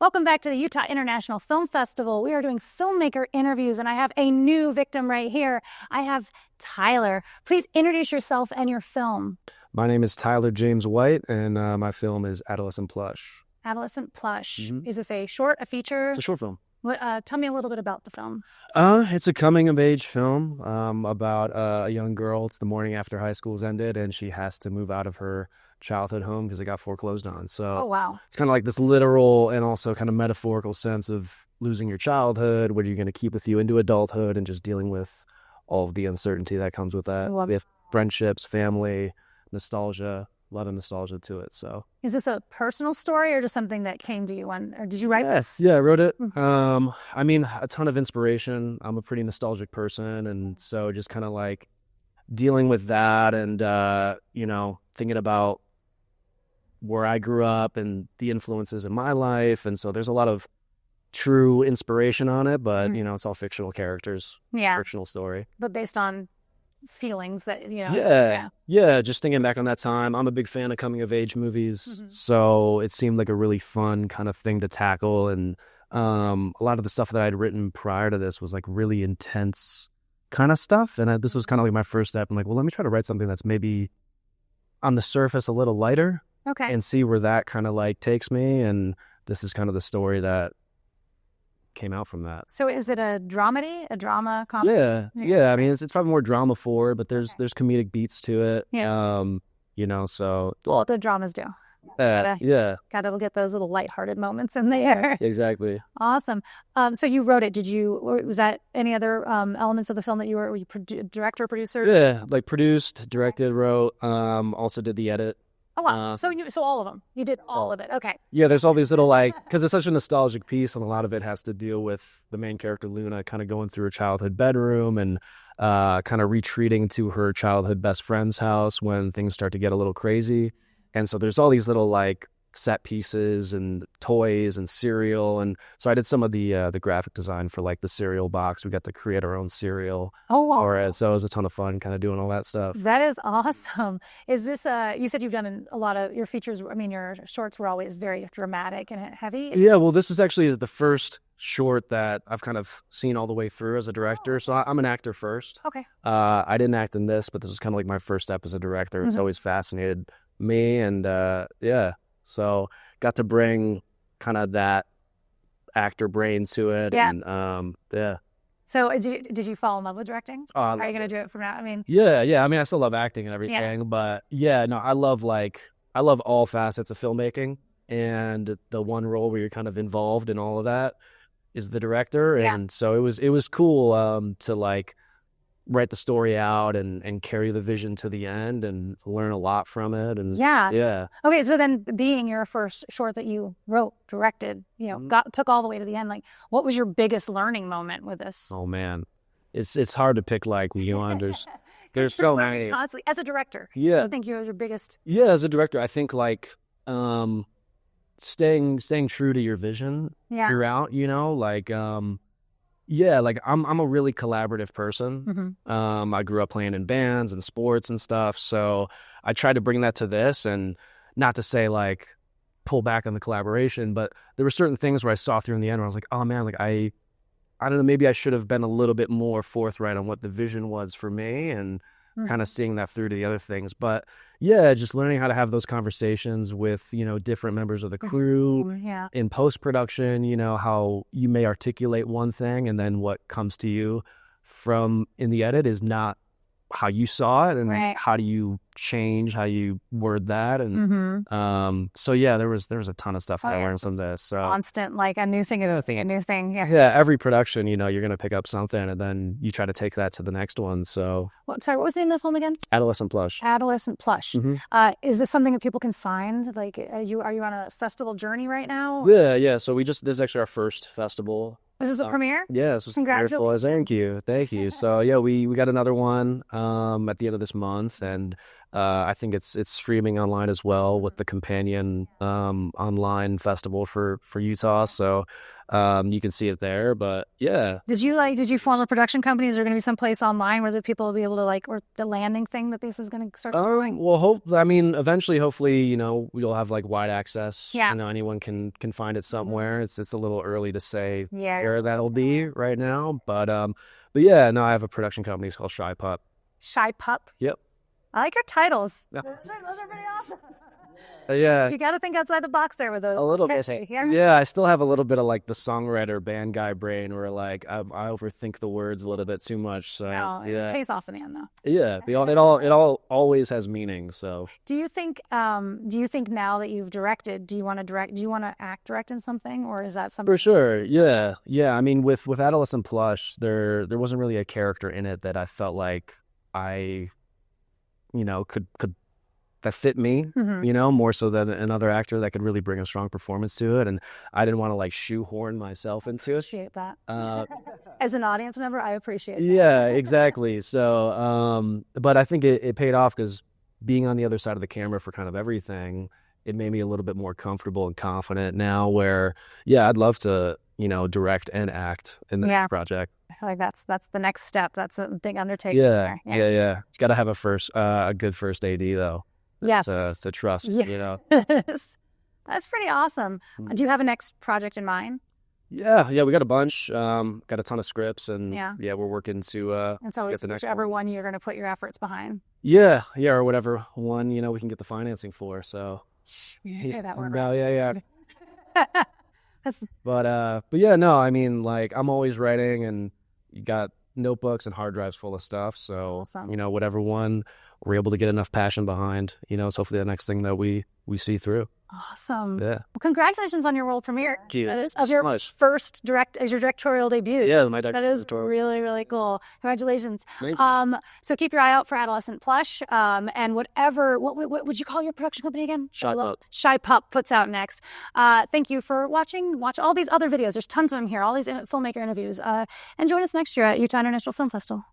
Welcome back to the Utah International Film Festival. We are doing filmmaker interviews, and I have a new victim right here. I have Tyler. Please introduce yourself and your film. My name is Tyler James White, and my film is Adolescent Plush. Adolescent Plush. Is this a short, a feature? It's a short film. Tell me a little bit about the film. It's a coming-of-age film about a young girl. It's the morning after high school's ended, and she has to move out of her childhood home because it got foreclosed on. So Oh, wow. it's kind of like this literal and also kind of metaphorical sense of losing your childhood, what are you going to keep with you into adulthood, and just dealing with all of the uncertainty that comes with that. We have friendships, family, nostalgia, a lot of nostalgia to it. So Is this a personal story or just something that came to you or did you write this? Yeah, I wrote it. I mean, a ton of inspiration. I'm a pretty nostalgic person, and so just kind of like dealing with that and thinking about where I grew up and the influences in my life. And so there's a lot of true inspiration on it, but it's all fictional characters. Yeah. Fictional story. But based on feelings that, Yeah, just thinking back on that time. I'm a big fan of coming of age movies, so it seemed like a really fun kind of thing to tackle. And a lot of the stuff that I'd written prior to this was like really intense kind of stuff, and this was kind of like my first step. I'm like, well, let me try to write something that's maybe on the surface a little lighter, and see where that kind of like takes me. And this is kind of the story that came out from that. So is it a dramedy, a drama comedy? Yeah. I mean, it's probably more drama forward, but there's comedic beats to it. Yeah. So Well, the dramas do. yeah. Gotta get those little lighthearted moments in there. Exactly. Awesome. So you wrote it. Was that any other elements of the film that were you director, producer? Yeah, like produced, directed, wrote, also did the edit. Oh, wow. So all of them. You did all of it. Okay. Yeah, there's all these little because it's such a nostalgic piece, and a lot of it has to deal with the main character, Luna, kind of going through her childhood bedroom and kind of retreating to her childhood best friend's house when things start to get a little crazy. And so there's all these little set pieces and toys and cereal. And so I did some of the graphic design for the cereal box. We got to create our own cereal. Oh, wow. So it was a ton of fun kind of doing all that stuff. That is awesome. Is this, you said you've done a lot of your features. I mean, your shorts were always very dramatic and heavy. Yeah, well, this is actually the first short that I've kind of seen all the way through as a director. So I'm an actor first. Okay. I didn't act in this, but this was kind of like my first step as a director. It's always fascinated me, and so got to bring kind of that actor brain to it. And So did you fall in love with directing? Are you going to do it from now? I mean, yeah. I mean, I still love acting and everything, but I love all facets of filmmaking, and the one role where you're kind of involved in all of that is the director. And so it was cool to write the story out and carry the vision to the end and learn a lot from it. And Okay, so then being your first short that you wrote, directed, took all the way to the end, what was your biggest learning moment with this? Oh man, it's hard to pick there's so many. Honestly, as a director, I think you was your biggest. Yeah, as a director, I think staying true to your vision throughout, I'm a really collaborative person. I grew up playing in bands and sports and stuff, so I tried to bring that to this, and not to say pull back on the collaboration, but there were certain things where I saw through in the end where I was like, oh man, I don't know, maybe I should have been a little bit more forthright on what the vision was for me, and kind of seeing that through to the other things. But just learning how to have those conversations with, different members of the crew in post-production, how you may articulate one thing and then what comes to you from in the edit is not how you saw it, and how do you change how you word that. And there was a ton of stuff that I learned from this. So constant, a new thing. Every production, you're gonna pick up something, and then you try to take that to the next one. So what was the name of the film again? Adolescent Plush. Adolescent Plush. Is this something that people can find? Are you on a festival journey right now? Yeah. So this is actually our first festival. Was this a premiere? Yeah, this was congratulations. Thank you. So we got another one at the end of this month, and I think it's streaming online as well with the companion online festival for Utah. So you can see it there. But yeah. Did you form a production company? Is there going to be some place online where the people will be able to like, or the landing thing that this is going to start showing? Well, eventually, hopefully, you know, we'll have like wide access. Yeah. You know, anyone can find it somewhere. It's a little early to say where that'll be right now. But yeah, no, I have a production company. It's called Shy Pup. Shy Pup? Yep. I like your titles. Yeah. Those are pretty awesome. Yeah. You got to think outside the box there with those. A little bit. Yeah, I still have a little bit of like the songwriter band guy brain where like I overthink the words a little bit too much. So yeah. It pays off in the end though. Yeah. It all always has meaning. So do you think now that you've directed, do you want to direct in something, or is that something? For sure. Yeah. Yeah. I mean with Adolescent Plush, there wasn't really a character in it that I felt like I, you know, could that fit me, you know, more so than another actor that could really bring a strong performance to it. And I didn't want to like shoehorn myself into it. Appreciate that. As an audience member, I appreciate that. Yeah, exactly. So, but I think it paid off because being on the other side of the camera for kind of everything, it made me a little bit more comfortable and confident now where, yeah, I'd love to, you know, direct and act in the next project. I feel like that's the next step. That's a big undertaking. Yeah. You got to have a good first AD though. Yes. To trust, you know. That's pretty awesome. Do you have a next project in mind? Yeah, we got a bunch. Got a ton of scripts, and we're working to and so get the next whichever one you're going to put your efforts behind. Yeah, or whatever one, you know, we can get the financing for. So you say that word. But yeah, no, I mean, like I'm always writing, and you got notebooks and hard drives full of stuff. So awesome. You know, whatever one we're able to get enough passion behind, you know, it's hopefully the next thing that we see through. Awesome. Yeah. Well, congratulations on your world premiere. Thank you. Of your first your directorial debut. Yeah, my That is really, really cool. Congratulations. Thank you. So keep your eye out for Adolescent Plush. And what would you call your production company again? Shy Pup. Shy Pup puts out next. Thank you for watching. Watch all these other videos. There's tons of them here, all these filmmaker interviews. And join us next year at Utah International Film Festival.